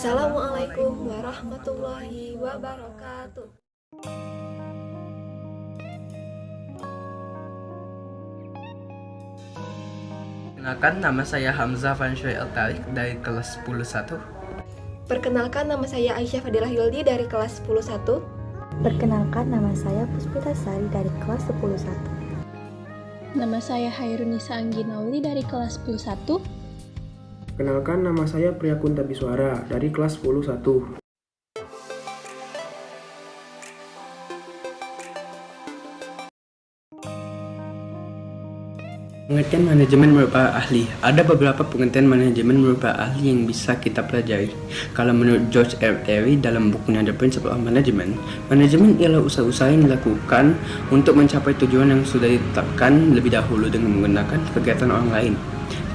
Assalamualaikum warahmatullahi wabarakatuh. Perkenalkan, nama saya Hamzah Fanshoy Al-Tariq dari kelas 10-1. Perkenalkan, nama saya Aisyah Fadilah Hildi dari kelas 10-1. Perkenalkan, nama saya Puspita Sari dari kelas 10-1. Nama saya Hairunisa Angginauli dari kelas 10-1. Perkenalkan, nama saya Priyakunta Biswara dari kelas 10-1. Pengertian manajemen merupakan ahli. Ada beberapa pengertian manajemen merupakan ahli yang bisa kita pelajari. Kalau menurut George R. Terry dalam bukunya The Principle of Management, manajemen ialah usaha-usaha yang dilakukan untuk mencapai tujuan yang sudah ditetapkan lebih dahulu dengan menggunakan kegiatan orang lain.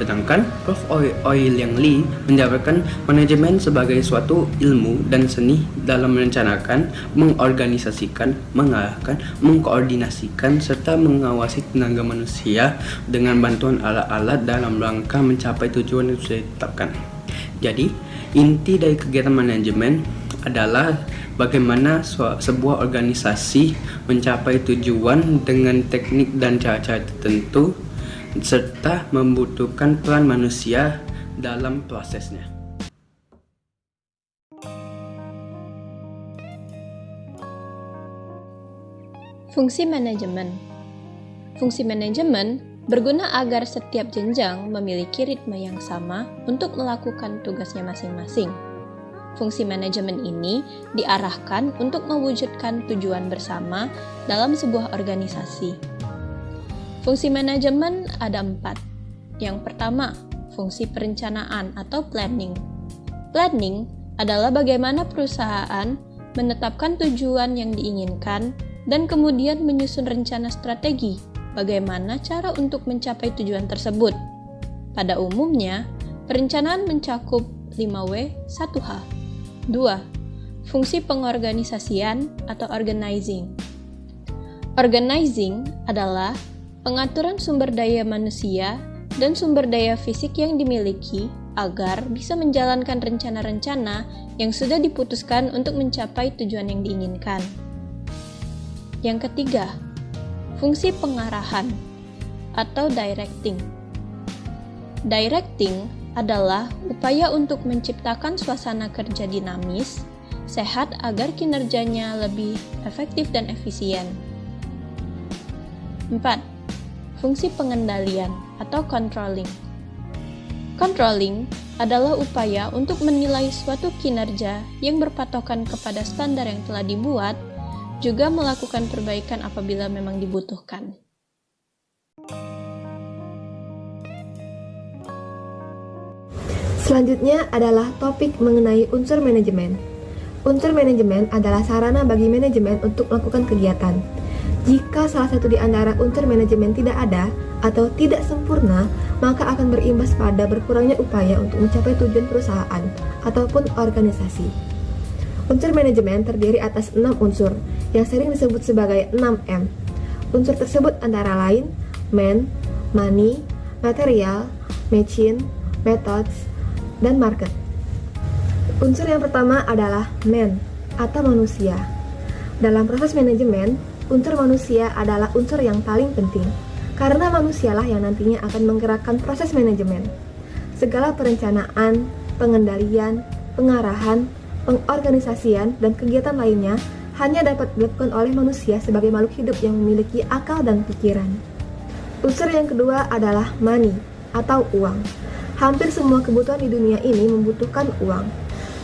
Sedangkan Prof. Oeyang Lee menjabarkan manajemen sebagai suatu ilmu dan seni dalam merencanakan, mengorganisasikan, mengarahkan, mengkoordinasikan, serta mengawasi tenaga manusia dengan bantuan alat-alat dalam rangka mencapai tujuan yang sudah ditetapkan. Jadi, inti dari kegiatan manajemen adalah bagaimana sebuah organisasi mencapai tujuan dengan teknik dan cara-cara tertentu serta membutuhkan peran manusia dalam prosesnya. Fungsi manajemen. Fungsi manajemen berguna agar setiap jenjang memiliki ritme yang sama untuk melakukan tugasnya masing-masing. Fungsi manajemen ini diarahkan untuk mewujudkan tujuan bersama dalam sebuah organisasi. Fungsi manajemen ada 4. Yang pertama, fungsi perencanaan atau planning. Planning adalah bagaimana perusahaan menetapkan tujuan yang diinginkan dan kemudian menyusun rencana strategi bagaimana cara untuk mencapai tujuan tersebut. Pada umumnya, perencanaan mencakup 5W, 1H. 2. Fungsi pengorganisasian atau organizing. Organizing adalah pengaturan sumber daya manusia dan sumber daya fisik yang dimiliki agar bisa menjalankan rencana-rencana yang sudah diputuskan untuk mencapai tujuan yang diinginkan. Yang ketiga, fungsi pengarahan atau directing. Directing adalah upaya untuk menciptakan suasana kerja dinamis, sehat agar kinerjanya lebih efektif dan efisien. 4. Fungsi pengendalian atau controlling. Controlling adalah upaya untuk menilai suatu kinerja yang berpatokan kepada standar yang telah dibuat, juga melakukan perbaikan apabila memang dibutuhkan. Selanjutnya adalah topik mengenai unsur manajemen. Unsur manajemen adalah sarana bagi manajemen untuk melakukan kegiatan. Jika salah satu di antara unsur manajemen tidak ada atau tidak sempurna, maka akan berimbas pada berkurangnya upaya untuk mencapai tujuan perusahaan ataupun organisasi. Unsur manajemen terdiri atas 6 unsur yang sering disebut sebagai 6M. Unsur tersebut antara lain man, money, material, machine, methods, dan market. Unsur yang pertama adalah man atau manusia. Dalam proses manajemen, unsur manusia adalah unsur yang paling penting, karena manusialah yang nantinya akan menggerakkan proses manajemen. Segala perencanaan, pengendalian, pengarahan, pengorganisasian, dan kegiatan lainnya hanya dapat dilakukan oleh manusia sebagai makhluk hidup yang memiliki akal dan pikiran. Unsur yang kedua adalah money atau uang. Hampir semua kebutuhan di dunia ini membutuhkan uang.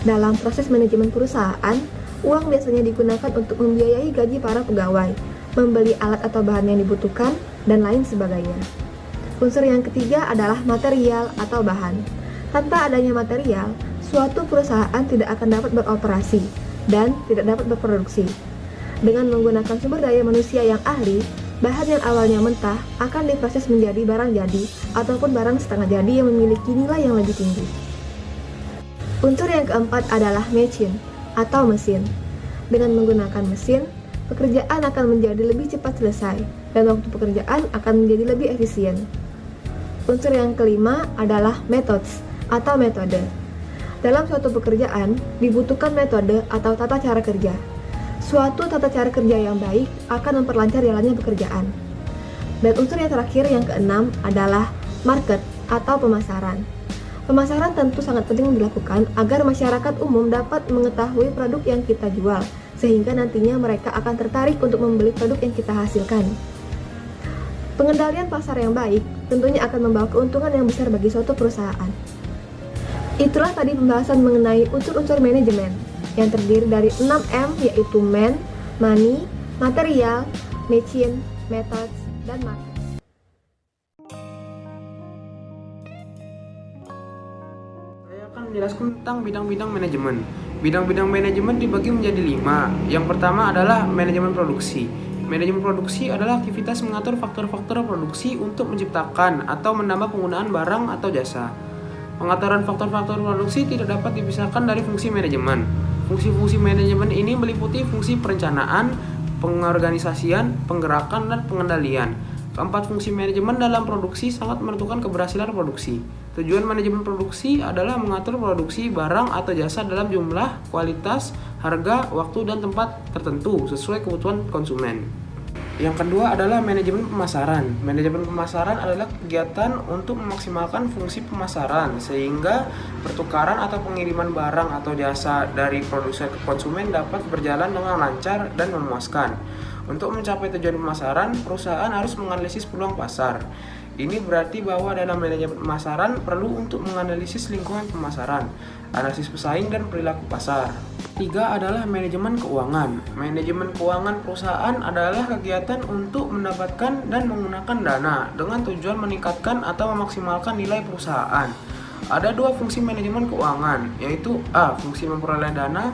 Dalam proses manajemen perusahaan, uang biasanya digunakan untuk membiayai gaji para pegawai, membeli alat atau bahan yang dibutuhkan, dan lain sebagainya. Unsur yang ketiga adalah material atau bahan. Tanpa adanya material, suatu perusahaan tidak akan dapat beroperasi dan tidak dapat berproduksi. Dengan menggunakan sumber daya manusia yang ahli, bahan yang awalnya mentah akan diproses menjadi barang jadi ataupun barang setengah jadi yang memiliki nilai yang lebih tinggi. Unsur yang keempat adalah machine atau mesin. Dengan menggunakan mesin, pekerjaan akan menjadi lebih cepat selesai dan waktu pekerjaan akan menjadi lebih efisien. Unsur yang kelima adalah methods atau metode. Dalam suatu pekerjaan, dibutuhkan metode atau tata cara kerja. Suatu tata cara kerja yang baik akan memperlancar jalannya pekerjaan. Dan unsur yang terakhir, yang keenam, adalah market atau pemasaran. Pemasaran tentu sangat penting dilakukan agar masyarakat umum dapat mengetahui produk yang kita jual, sehingga nantinya mereka akan tertarik untuk membeli produk yang kita hasilkan. Pengendalian pasar yang baik tentunya akan membawa keuntungan yang besar bagi suatu perusahaan. Itulah tadi pembahasan mengenai unsur-unsur manajemen yang terdiri dari 6M, yaitu man, money, material, machine, methods, dan market. Saya akan menjelaskan tentang bidang-bidang manajemen. Bidang-bidang manajemen dibagi menjadi 5. Yang pertama adalah manajemen produksi. Manajemen produksi adalah aktivitas mengatur faktor-faktor produksi untuk menciptakan atau menambah penggunaan barang atau jasa. Pengaturan faktor-faktor produksi tidak dapat dipisahkan dari fungsi manajemen. Fungsi-fungsi manajemen ini meliputi fungsi perencanaan, pengorganisasian, penggerakan, dan pengendalian. Keempat fungsi manajemen dalam produksi sangat menentukan keberhasilan produksi. Tujuan manajemen produksi adalah mengatur produksi barang atau jasa dalam jumlah, kualitas, harga, waktu, dan tempat tertentu sesuai kebutuhan konsumen. Yang kedua adalah manajemen pemasaran. Manajemen pemasaran adalah kegiatan untuk memaksimalkan fungsi pemasaran sehingga pertukaran atau pengiriman barang atau jasa dari produsen ke konsumen dapat berjalan dengan lancar dan memuaskan. Untuk mencapai tujuan pemasaran, perusahaan harus menganalisis peluang pasar. Ini berarti bahwa dalam manajemen pemasaran perlu untuk menganalisis lingkungan pemasaran, analisis pesaing, dan perilaku pasar. Tiga adalah manajemen keuangan. Manajemen keuangan perusahaan adalah kegiatan untuk mendapatkan dan menggunakan dana dengan tujuan meningkatkan atau memaksimalkan nilai perusahaan. Ada 2 fungsi manajemen keuangan, yaitu A. Fungsi memperoleh dana,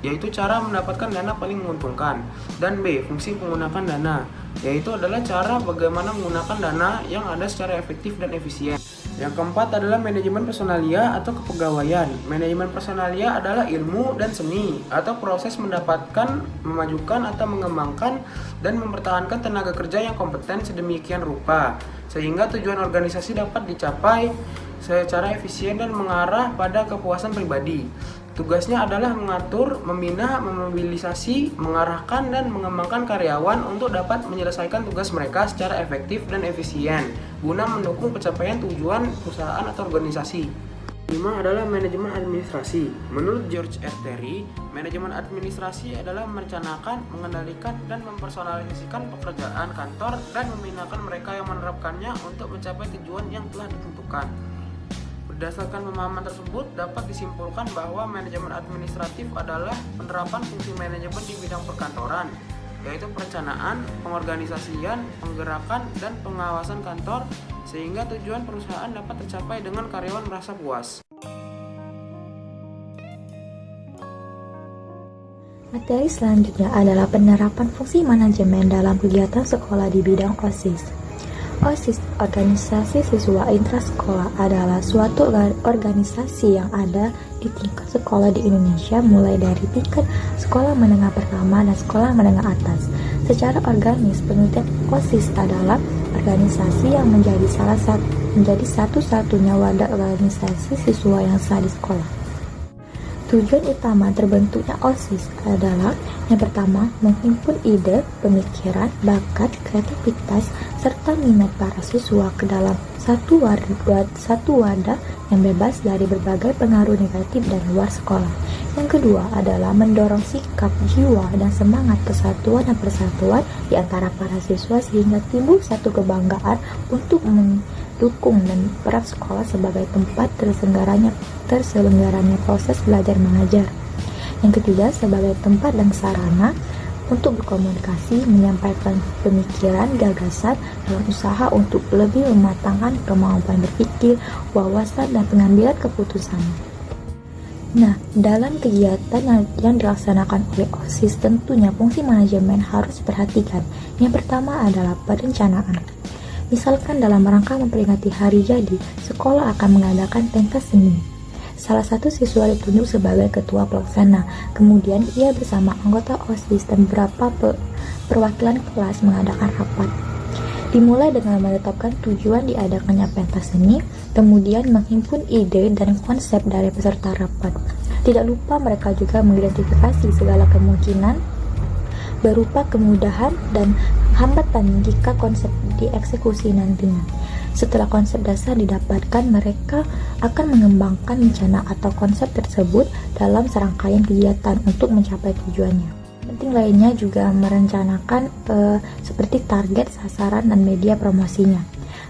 yaitu cara mendapatkan dana paling menguntungkan, dan B. Fungsi menggunakan dana, yaitu adalah cara bagaimana menggunakan dana yang ada secara efektif dan efisien. Yang keempat adalah manajemen personalia atau kepegawaian. Manajemen personalia adalah ilmu dan seni atau proses mendapatkan, memajukan atau mengembangkan dan mempertahankan tenaga kerja yang kompeten sedemikian rupa sehingga tujuan organisasi dapat dicapai secara efisien dan mengarah pada kepuasan pribadi. Tugasnya adalah mengatur, membina, memobilisasi, mengarahkan, dan mengembangkan karyawan untuk dapat menyelesaikan tugas mereka secara efektif dan efisien guna mendukung pencapaian tujuan perusahaan atau organisasi. 5 adalah manajemen administrasi. Menurut George R. Terry, manajemen administrasi adalah merencanakan, mengendalikan, dan mempersonalisasikan pekerjaan kantor dan membinakan mereka yang menerapkannya untuk mencapai tujuan yang telah ditentukan. Berdasarkan pemahaman tersebut, dapat disimpulkan bahwa manajemen administratif adalah penerapan fungsi manajemen di bidang perkantoran, yaitu perencanaan, pengorganisasian, penggerakan, dan pengawasan kantor, sehingga tujuan perusahaan dapat tercapai dengan karyawan merasa puas. Materi selanjutnya adalah penerapan fungsi manajemen dalam kegiatan sekolah di bidang OSIS. OSIS, organisasi siswa intrasekolah, adalah suatu organisasi yang ada di tingkat sekolah di Indonesia mulai dari tingkat sekolah menengah pertama dan sekolah menengah atas. Secara organis, penelitian OSIS adalah organisasi yang menjadi satu-satunya wadah organisasi siswa yang sah di sekolah. Tujuan utama terbentuknya OSIS adalah yang pertama, menghimpun ide, pemikiran, bakat, kreativitas, serta minat para siswa ke dalam satu wadah yang bebas dari berbagai pengaruh negatif dari luar sekolah. Yang kedua adalah mendorong sikap, jiwa, dan semangat kesatuan dan persatuan di antara para siswa sehingga timbul satu kebanggaan untuk mendukung dan peran sekolah sebagai tempat terselenggaranya proses belajar mengajar. Yang ketiga, sebagai tempat dan sarana untuk berkomunikasi, menyampaikan pemikiran, gagasan dalam usaha untuk lebih mematangkan kemampuan berpikir, wawasan, dan pengambilan keputusan. Nah, dalam kegiatan yang dilaksanakan oleh OSIS, tentunya fungsi manajemen harus diperhatikan. Yang pertama adalah perencanaan. Misalkan dalam rangka memperingati hari jadi, sekolah akan mengadakan pentas seni. Salah satu siswa ditunjuk sebagai ketua pelaksana, kemudian ia bersama anggota OSIS dan beberapa perwakilan kelas mengadakan rapat. Dimulai dengan menetapkan tujuan diadakannya pentas seni, kemudian menghimpun ide dan konsep dari peserta rapat. Tidak lupa mereka juga mengidentifikasi segala kemungkinan berupa kemudahan dan hambatan jika konsep dieksekusi nantinya. Setelah konsep dasar didapatkan, mereka akan mengembangkan rencana atau konsep tersebut dalam serangkaian kegiatan untuk mencapai tujuannya. Penting lainnya juga merencanakan seperti target, sasaran, dan media promosinya.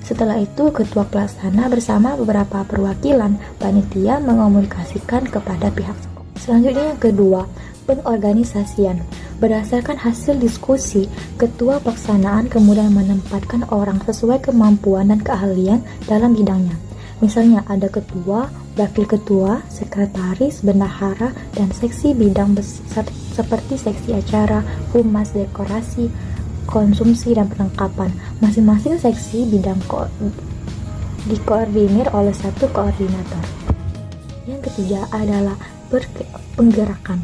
Setelah itu, ketua pelaksana bersama beberapa perwakilan panitia mengomunikasikan kepada pihak sekolah. Selanjutnya yang kedua, pengorganisasian. Berdasarkan hasil diskusi, ketua pelaksanaan kemudian menempatkan orang sesuai kemampuan dan keahlian dalam bidangnya. Misalnya ada ketua, wakil ketua, sekretaris, bendahara, dan seksi bidang besar seperti seksi acara, humas, dekorasi, konsumsi, dan perlengkapan. Masing-masing seksi bidang dikoordinir oleh satu koordinator. Yang ketiga adalah penggerakan.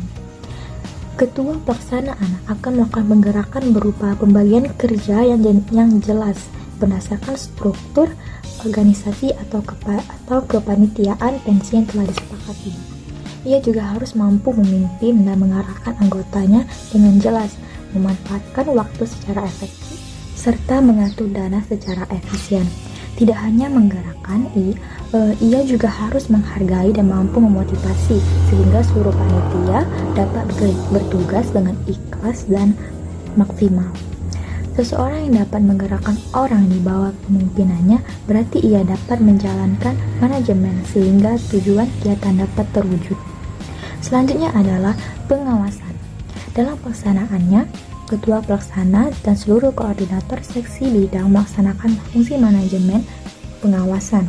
Ketua pelaksanaan akan melakukan penggerakan berupa pembagian kerja yang jelas berdasarkan struktur organisasi atau kepanitiaan pensi yang telah disepakati. Ia juga harus mampu memimpin dan mengarahkan anggotanya dengan jelas, memanfaatkan waktu secara efektif, serta mengatur dana secara efisien. Tidak hanya menggerakkan, ia juga harus menghargai dan mampu memotivasi sehingga seluruh panitia dapat bertugas dengan ikhlas dan maksimal. Seseorang yang dapat menggerakkan orang di bawah pemimpinannya berarti ia dapat menjalankan manajemen sehingga tujuan kegiatan dapat terwujud. Selanjutnya adalah pengawasan. Dalam pelaksanaannya, ketua pelaksana dan seluruh koordinator seksi bidang melaksanakan fungsi manajemen pengawasan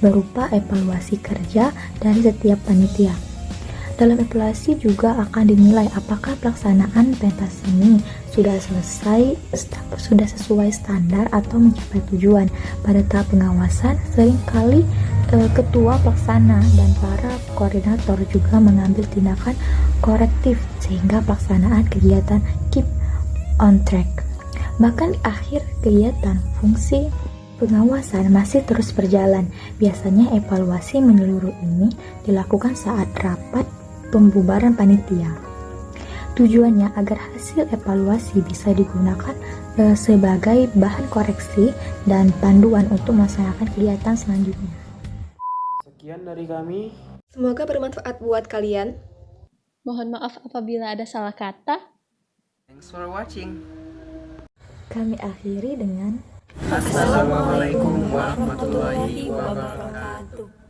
berupa evaluasi kerja dari setiap panitia. Dalam evaluasi juga akan dinilai apakah pelaksanaan pentas seni sudah sesuai standar atau mencapai tujuan. Pada tahap pengawasan, seringkali ketua pelaksana dan para koordinator juga mengambil tindakan korektif sehingga pelaksanaan kegiatan keep on track. Bahkan di akhir kegiatan, fungsi pengawasan masih terus berjalan. Biasanya evaluasi menyeluruh ini dilakukan saat rapat pembubaran panitia. Tujuannya agar hasil evaluasi bisa digunakan sebagai bahan koreksi dan panduan untuk melaksanakan kegiatan selanjutnya. Sekian dari kami. Semoga bermanfaat buat kalian. Mohon maaf apabila ada salah kata. Thanks for watching. Kami akhiri dengan Assalamualaikum warahmatullahi wabarakatuh.